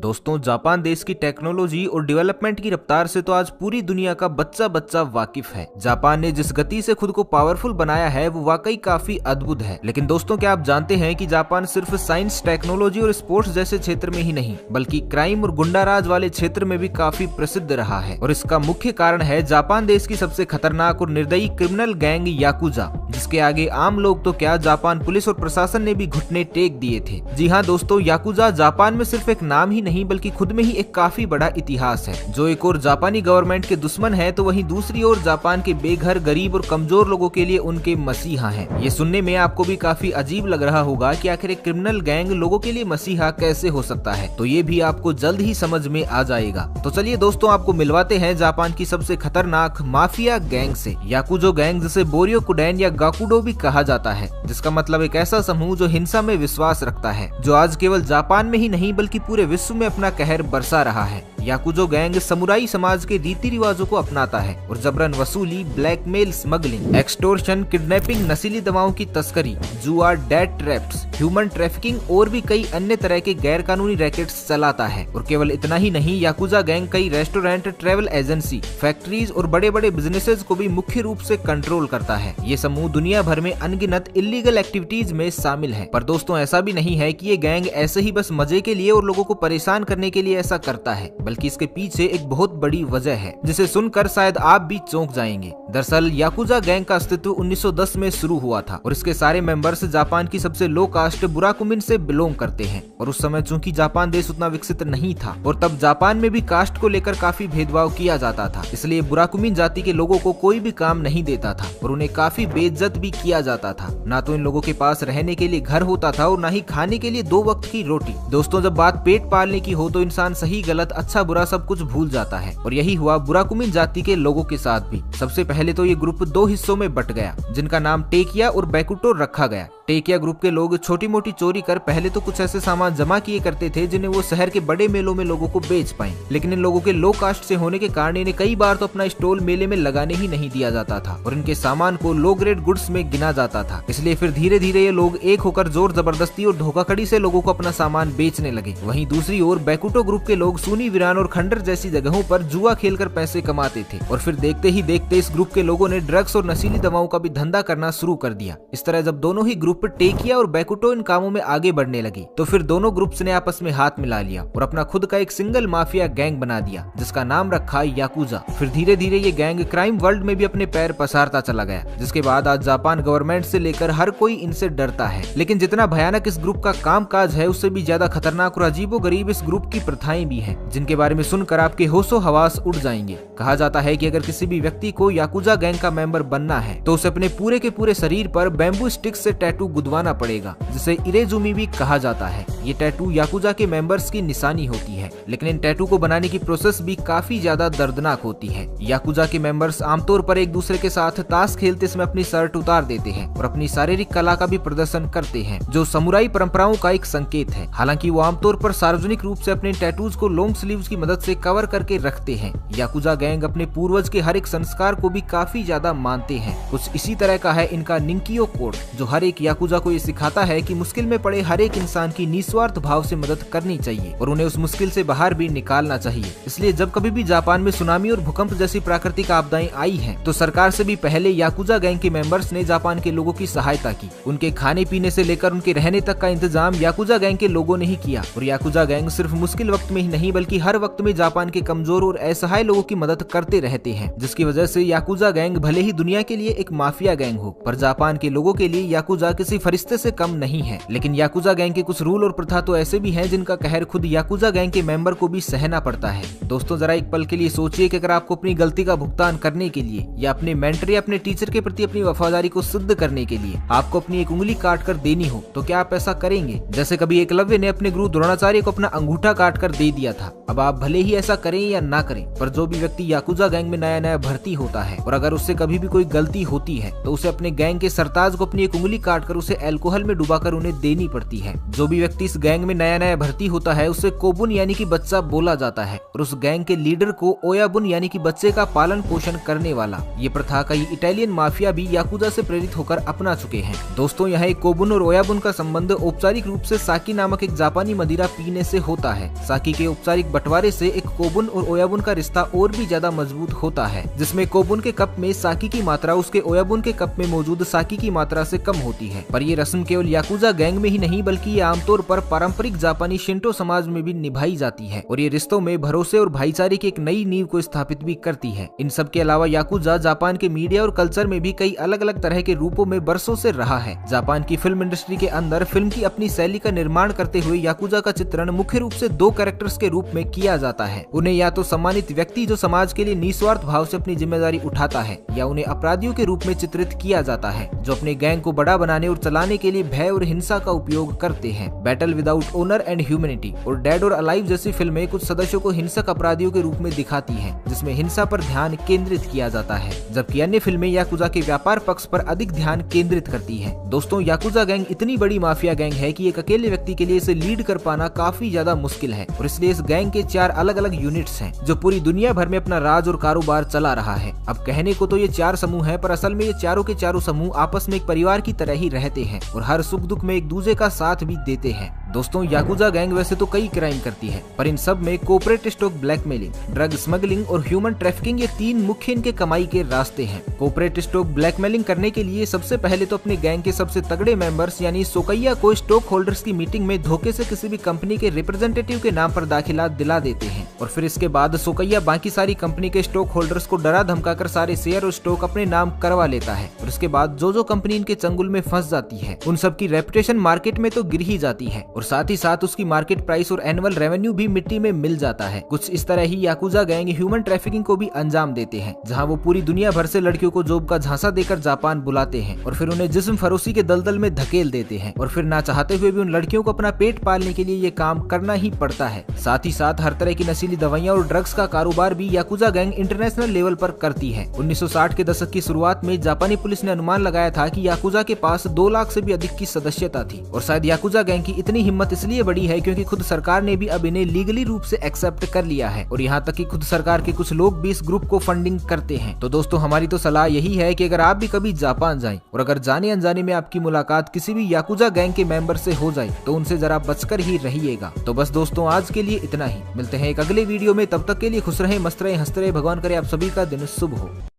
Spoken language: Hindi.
दोस्तों, जापान देश की टेक्नोलॉजी और डेवलपमेंट की रफ्तार से तो आज पूरी दुनिया का बच्चा बच्चा वाकिफ है। जापान ने जिस गति से खुद को पावरफुल बनाया है वो वाकई काफी अद्भुत है। लेकिन दोस्तों, क्या आप जानते हैं कि जापान सिर्फ साइंस, टेक्नोलॉजी और स्पोर्ट्स जैसे क्षेत्र में ही नहीं बल्कि क्राइम और गुंडाराज वाले क्षेत्र में भी काफी प्रसिद्ध रहा है। और इसका मुख्य कारण है जापान देश की सबसे खतरनाक और निर्दयी क्रिमिनल गैंग याकुजा, जिसके आगे आम लोग तो क्या, जापान पुलिस और प्रशासन ने भी घुटने टेक दिए थे। जी हाँ दोस्तों, याकुजा जापान में सिर्फ एक नाम ही नहीं बल्कि खुद में ही एक काफी बड़ा इतिहास है। जो एक और जापानी गवर्नमेंट के दुश्मन है तो वहीं दूसरी ओर जापान के बेघर, गरीब और कमजोर लोगों के लिए उनके मसीहा हैं। ये सुनने में आपको भी काफी अजीब लग रहा होगा कि आखिर एक क्रिमिनल गैंग लोगों के लिए मसीहा कैसे हो सकता है, तो ये भी आपको जल्द ही समझ में आ जाएगा। तो चलिए दोस्तों, आपको मिलवाते हैं जापान की सबसे खतरनाक माफिया गैंग से। याकुजो गैंग, जिसे बोर्योकुडेन या गाकुडो भी कहा जाता है, जिसका मतलब एक ऐसा समूह जो हिंसा में विश्वास रखता है, जो आज केवल जापान में ही नहीं बल्कि पूरे विश्व में अपना कहर बरसा रहा है। याकुजो गैंग समुराई समाज के रीति रिवाजों को अपनाता है और जबरन वसूली, ब्लैकमेल, स्मगलिंग, एक्सटोर्शन, किडनैपिंग, नशीली दवाओं की तस्करी, जुआ, डेथ ट्रैप्स, ह्यूमन ट्रैफिकिंग और भी कई अन्य तरह के गैर कानूनी रैकेट्स चलाता है। और केवल इतना ही नहीं, याकुजा गैंग कई रेस्टोरेंट, ट्रैवल एजेंसी, फैक्ट्रीज और बड़े बड़े बिजनेसेस को भी मुख्य रूप से कंट्रोल करता है। ये समूह दुनिया भर में अनगिनत इलीगल एक्टिविटीज में शामिल है। पर दोस्तों, ऐसा भी नहीं है कि ये गैंग ऐसे ही बस मजे के लिए और लोगों को परेशान करने के लिए ऐसा करता है, बल्कि इसके पीछे एक बहुत बड़ी वजह है जिसे सुनकर शायद आप भी चौंक जाएंगे। दरअसल याकुजा गैंग का अस्तित्व 1910 में शुरू हुआ था और इसके सारे मेंबर्स जापान की सबसे लो कास्ट बुराकुमिन से बिलोंग करते हैं। और उस समय चूंकि जापान देश उतना विकसित नहीं था और तब जापान में भी कास्ट को लेकर काफी भेदभाव किया जाता था, इसलिए बुराकुमिन जाति के लोगों को कोई भी काम नहीं देता था और उन्हें काफी बेइज्जत भी किया जाता था। ना तो इन लोगों के पास रहने के लिए घर होता था और ना ही खाने के लिए 2 वक्त की रोटी। दोस्तों, जब बात पेट पालने की हो तो इंसान सही गलत, अच्छा बुरा सब कुछ भूल जाता है और यही हुआ बुराकुमिन जाति के लोगों के साथ भी। सबसे पहले तो ये ग्रुप 2 हिस्सों में बट गया, जिनका नाम टेकिया और बैकुटो रखा गया। टेकिया ग्रुप के लोग छोटी मोटी चोरी कर पहले तो कुछ ऐसे सामान जमा किए करते थे जिन्हें वो शहर के बड़े मेलों में लोगों को बेच पाए, लेकिन इन लोगों के लो कास्ट से होने के कारण इन्हें कई बार तो अपना स्टॉल मेले में लगाने ही नहीं दिया जाता था और इनके सामान को लो ग्रेड गुड्स में गिना जाता था। इसलिए फिर धीरे धीरे ये लोग एक होकर जोर जबरदस्ती और धोखाधड़ी से लोगों को अपना सामान बेचने लगे। वहीं दूसरी ओर बैकुटो ग्रुप के लोग सूनी, वीरान और खंडर जैसी जगहों पर जुआ खेलकर पैसे कमाते थे और फिर देखते ही देखते इस ग्रुप के लोगों ने ड्रग्स और नशीली दवाओं का भी धंधा करना शुरू कर दिया। इस तरह जब दोनों ही ग्रुप टेकिया और बैकुटो इन कामों में आगे बढ़ने लगी तो फिर दोनों ग्रुप्स ने आपस में हाथ मिला लिया और अपना खुद का एक सिंगल माफिया गैंग बना दिया, जिसका नाम रखा याकुजा। फिर धीरे धीरे ये गैंग क्राइम वर्ल्ड में भी अपने पैर पसारता चला गया, जिसके बाद आज जापान गवर्नमेंट से लेकर हर कोई इनसे डरता है। लेकिन जितना भयानक इस ग्रुप का कामकाज है, उससे भी ज्यादा खतरनाक और अजीबोगरीब इस ग्रुप की प्रथाएं भी हैं, जिनके बारे में सुनकर आपके होशो हवास उड़ जाएंगे। कहा जाता है कि अगर किसी भी व्यक्ति को याकुजा गैंग का मेंबर बनना है तो उसे अपने पूरे के पूरे शरीर पर बैम्बू स्टिक से टैटू गुदवाना पड़ेगा, जिसे इरेजुमी भी कहा जाता है। ये टैटू याकुजा के मेंबर्स की निशानी होती है, लेकिन इन टैटू को बनाने की प्रोसेस भी काफी ज्यादा दर्दनाक होती है। याकुजा के मेंबर्स आमतौर पर एक दूसरे के साथ ताश खेलते समय अपनी शर्ट उतार देते हैं और अपनी शारीरिक कला का भी प्रदर्शन करते हैं, जो समुराई परंपराओं का एक संकेत है। हालांकि वो आमतौर पर सार्वजनिक रूप से अपने टैटूज को लॉन्ग स्लीव्स की मदद से कवर करके रखते हैं। याकुजा गैंग अपने पूर्वज के हर एक संस्कार को भी काफी ज्यादा मानते हैं। कुछ इसी तरह का है इनका निंकियो कोड, जो हर एक याकुजा को ये सिखाता है कि मुश्किल में पड़े हर एक इंसान की निस्वार्थ भाव से मदद करनी चाहिए और उन्हें उस मुश्किल से बाहर भी निकालना चाहिए। इसलिए जब कभी भी जापान में सुनामी और भूकंप जैसी प्राकृतिक आपदाएं आई हैं, तो सरकार से भी पहले याकुजा गैंग के मेंबर्स ने जापान के लोगों की सहायता की। उनके खाने पीने से लेकर उनके रहने तक का इंतजाम याकुजा गैंग के लोगों ने ही किया। और याकुजा गैंग सिर्फ मुश्किल वक्त में ही नहीं बल्कि हर वक्त में जापान के कमजोर और असहाय लोगों की मदद करते रहते हैं, जिसकी वजह से याकुजा गैंग भले ही दुनिया के लिए एक माफिया गैंग हो, पर जापान के लोगों के लिए याकुजा किसी फरिश्ते से कम नहीं है। लेकिन याकुजा गैंग के कुछ रूल और प्रथा तो ऐसे भी हैं जिनका कहर खुद याकुजा गैंग के मेंबर को भी सहना पड़ता है। दोस्तों, जरा एक पल के लिए सोचिए कि अगर आपको अपनी गलती का भुगतान करने के लिए या अपने मेंटर या अपने टीचर के प्रति अपनी वफादारी को सिद्ध करने के लिए आपको अपनी एक उंगली काट कर देनी हो, तो क्या आप ऐसा करेंगे? जैसे कभी एकलव्य ने अपने गुरु द्रोणाचार्य को अपना अंगूठा काट कर दे दिया था। अब आप भले ही ऐसा करें या ना करें, पर जो भी व्यक्ति याकुजा गैंग में नया नया भर्ती होता है और अगर उससे कभी भी कोई गलती होती है तो उसे अपने गैंग के सरताज को अपनी एक उंगली काट बनाकर उसे अल्कोहल में डुबाकर उन्हें देनी पड़ती है। जो भी व्यक्ति इस गैंग में नया नया भर्ती होता है उसे कोबुन यानी कि बच्चा बोला जाता है और उस गैंग के लीडर को ओयाबुन यानी कि बच्चे का पालन पोषण करने वाला। ये प्रथा कई इटालियन माफिया भी याकुजा से प्रेरित होकर अपना चुके हैं। दोस्तों यहाँ एक कोबुन और ओयाबुन का संबंध औपचारिक रूप से साकी नामक एक जापानी मदिरा पीने से होता है। साकी के औपचारिक बंटवारे से एक कोबुन और ओयाबुन का रिश्ता और भी ज्यादा मजबूत होता है, जिसमें कोबुन के कप में साकी की मात्रा उसके ओयाबुन के कप में मौजूद साकी की मात्रा से कम होती है। पर ये रस्म केवल याकुजा गैंग में ही नहीं बल्कि ये आमतौर पर पारंपरिक जापानी शिंटो समाज में भी निभाई जाती है और ये रिश्तों में भरोसे और भाईचारे की एक नई नींव को स्थापित भी करती है। इन सब के अलावा याकुजा जापान के मीडिया और कल्चर में भी कई अलग अलग तरह के रूपों में बरसों से रहा है। जापान की फिल्म इंडस्ट्री के अंदर फिल्म की अपनी शैली का निर्माण करते हुए याकुजा का चित्रण मुख्य रूप से दो कैरेक्टर्स के रूप में किया जाता है। उन्हें या तो सम्मानित व्यक्ति जो समाज के लिए निस्वार्थ भाव से अपनी जिम्मेदारी उठाता है, या उन्हें अपराधियों के रूप में चित्रित किया जाता है जो अपने गैंग को बड़ा बनाने और चलाने के लिए भय और हिंसा का उपयोग करते हैं। Battle without honour and humanity और डेड और अलाइव जैसी फिल्में कुछ सदस्यों को हिंसक अपराधियों के रूप में दिखाती हैं, जिसमें हिंसा पर ध्यान केंद्रित किया जाता है, जबकि अन्य फिल्में याकुजा के व्यापार पक्ष पर अधिक ध्यान केंद्रित करती हैं। दोस्तों याकुजा गैंग इतनी बड़ी माफिया गैंग है कि एक अकेले व्यक्ति के लिए इसे लीड कर पाना काफी ज्यादा मुश्किल है और इसलिए इस गैंग के 4 अलग अलग यूनिट्स हैं जो पूरी दुनिया भर में अपना राज और कारोबार चला रहा है। अब कहने को तो ये 4 समूह हैं, पर असल में ये चारों के चारों समूह आपस में एक परिवार की तरह ही रहते हैं और हर सुख दुख में एक दूसरे का साथ भी देते हैं। दोस्तों याकुजा गैंग वैसे तो कई क्राइम करती है, पर इन सब में cooperate stock blackmailing, drug smuggling और ह्यूमन ट्रैफिकिंग ये 3 मुख्य इनके कमाई के रास्ते हैं। कोऑपरेट स्टॉक ब्लैकमेलिंग करने के लिए सबसे पहले तो अपने गैंग के सबसे तगड़े मेंबर्स यानी सोकैया को स्टॉक होल्डर्स की मीटिंग में धोखे से किसी भी कंपनी के रिप्रेजेंटेटिव के नाम पर दाखिला दिला देते हैं और फिर इसके बाद सोकैया बाकी सारी कंपनी के स्टॉक होल्डर्स को डरा धमकाकर सारे शेयर और स्टॉक अपने नाम करवा लेता है और इसके बाद जो कंपनी इनके चंगुल में फंस जाती है उन सब की रेपुटेशन मार्केट में तो गिर ही जाती है और साथ ही साथ उसकी मार्केट प्राइस और एनुअल रेवेन्यू भी मिट्टी में मिल जाता है। कुछ इस तरह ही याकुजा गैंग ह्यूमन ट्रैफिकिंग को भी अंजाम देते हैं, जहां वो पूरी दुनिया भर से लड़कियों को जॉब का झांसा देकर जापान बुलाते हैं और फिर उन्हें जिस्म फरोशी के दलदल में धकेल देते हैं और फिर ना चाहते हुए भी उन लड़कियों को अपना पेट पालने के लिए ये काम करना ही पड़ता है। साथ ही साथ हर तरह की नशीली दवाइयां और ड्रग्स का कारोबार भी याकुजा गैंग इंटरनेशनल लेवल पर करती है। 1960 के दशक की शुरुआत में जापानी पुलिस ने अनुमान लगाया था कि याकुजा के पास 2 लाख से भी अधिक की सदस्यता थी और शायद याकुजा गैंग की इतनी हिम्मत इसलिए बड़ी है क्योंकि खुद सरकार ने भी अब इन्हें लीगली रूप से एक्सेप्ट कर लिया है और यहाँ तक कि खुद सरकार के कुछ लोग भी इस ग्रुप को फंडिंग करते हैं। तो दोस्तों हमारी तो सलाह यही है कि अगर आप भी कभी जापान जाएं और अगर जाने अनजाने में आपकी मुलाकात किसी भी याकुजा गैंग के मेंबर से हो जाए तो उनसे जरा बचकर ही रहिएगा। तो बस दोस्तों आज के लिए इतना ही, मिलते हैं एक अगले वीडियो में, तब तक के लिए खुश रहे, मस्त रहे, हंसते रहे, भगवान करे आप सभी का दिन शुभ हो।